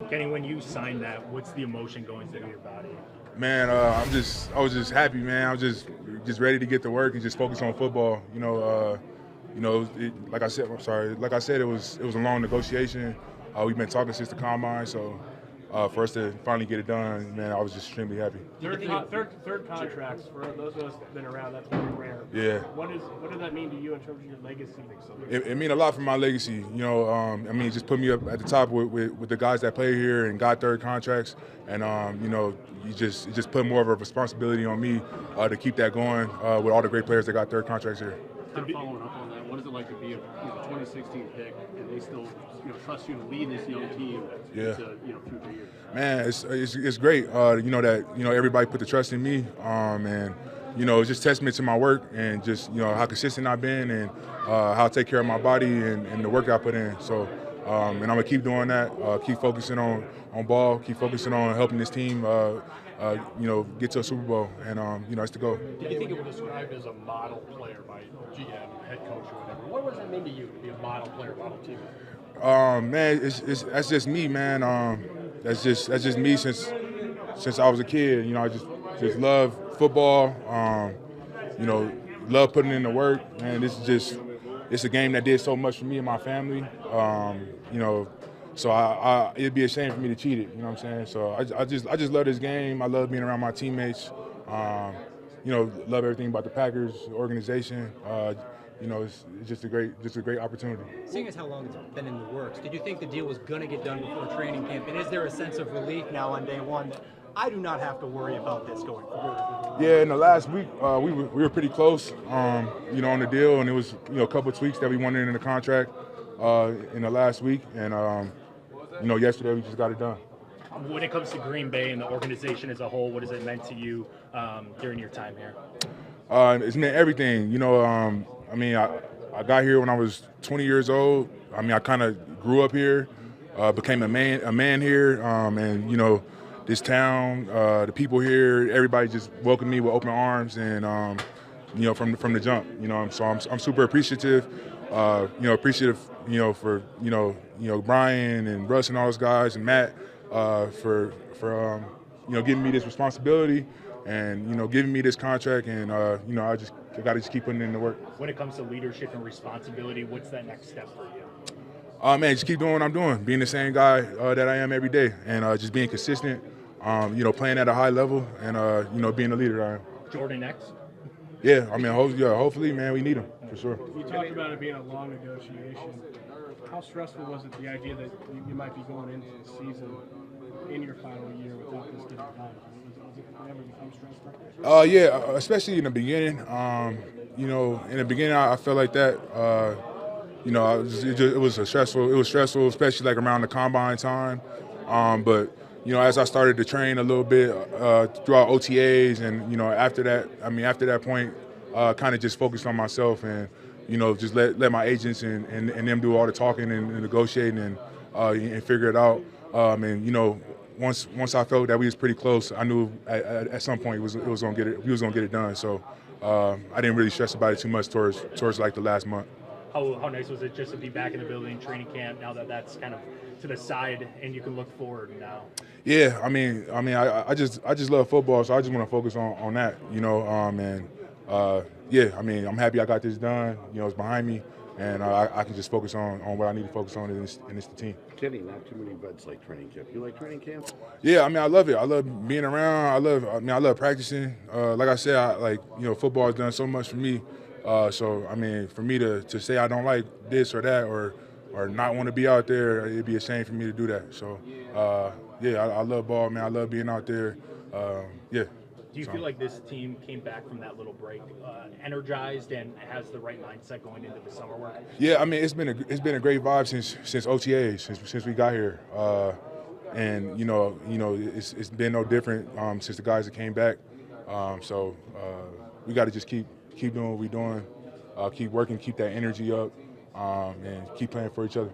Kenny, when you signed that, what's the emotion going through your body? Man, I was just happy, man. I was just ready to get to work and just focus on football. Like I said, I'm sorry. Like I said, it was a long negotiation. We've been talking since the combine, so for us to finally get it done, man, I was just extremely happy. Third contracts for those of us that've been around. That's very rare. Yeah. What does that mean to you in terms of your legacy? It mean a lot for my legacy. It just put me up at the top with the guys that play here and got third contracts, and it just put more of a responsibility on me to keep that going with all the great players that got third contracts here. Kind of following up on that, what is it like to be a 2016 pick and they still trust you to lead this young team through the years? Man, it's great. That everybody put the trust in me, and it's just testament to my work and just how consistent I've been and how I take care of my body and the work I put in. So, and I'm gonna keep doing that. Keep focusing on ball. Keep focusing on helping this team. Get to a Super Bowl, and that's the goal. Do you think it was described as a model player by GM, head coach, or whatever? What does that mean to you to be a model player, model team? Man, that's just me, man. That's just me since I was a kid. I just love football. Love putting in the work, and it's a game that did so much for me and my family. So it'd be a shame for me to cheat it. You know what I'm saying? So I just love this game. I love being around my teammates. Love everything about the Packers organization. It's just a great opportunity. Seeing as how long it's been in the works, did you think the deal was going to get done before training camp? And is there a sense of relief now on day one that I do not have to worry about this going forward? Yeah, in the last week, we were pretty close, on the deal, and it was a couple of tweaks that we wanted in the contract in the last week, and yesterday we just got it done. When it comes to Green Bay and the organization as a whole, what has it meant to you during your time here? It's meant everything. I got here when I was 20 years old. I kind of grew up here, became a man here, and this town, the people here, everybody just welcomed me with open arms, and from the jump. So I'm super appreciative. Appreciative, for Brian and Russ and all those guys and Matt for giving me this responsibility and giving me this contract, and I got to just keep putting in the work. When it comes to leadership and responsibility, what's that next step for you? Man, just keep doing what I'm doing, being the same guy that I am every day, and just being consistent, playing at a high level, and being the leader I am. Jordan next? Yeah, hopefully, man, we need him for sure. You talked about it being a long negotiation. How stressful was it, the idea that you might be going into the season in your final year without this getting done? Does it ever become stressful? Yeah, especially in the beginning. In the beginning, I felt like that. It was stressful, especially like around the combine time. But as I started to train a little bit throughout OTAs, and after that point, kind of just focused on myself and just let my agents and them do all the talking and negotiating and figure it out. Once I felt that we was pretty close, I knew at some point we was gonna get it done. So I didn't really stress about it too much towards like the last month. How nice was it just to be back in the building, training camp, now that that's kind of to the side and you can look forward now? Yeah, I just love football, so I just want to focus on that, I'm happy I got this done. It's behind me, and I can just focus on what I need to focus on, and it's the team. Kenny, not too many vets like training camp. You like training camp? Yeah, I love it. I love being around. I love practicing. Like I said, football has done so much for me. So for me to say I don't like this or that or not want to be out there, it'd be a shame for me to do that. So I love ball, man. I love being out there. Do you feel like this team came back from that little break energized and has the right mindset going into the summer work? Yeah, it's been a great vibe since OTAs, since we got here, and it's been no different since the guys that came back. So we got to just keep doing what we're doing, keep working, keep that energy up, and keep playing for each other.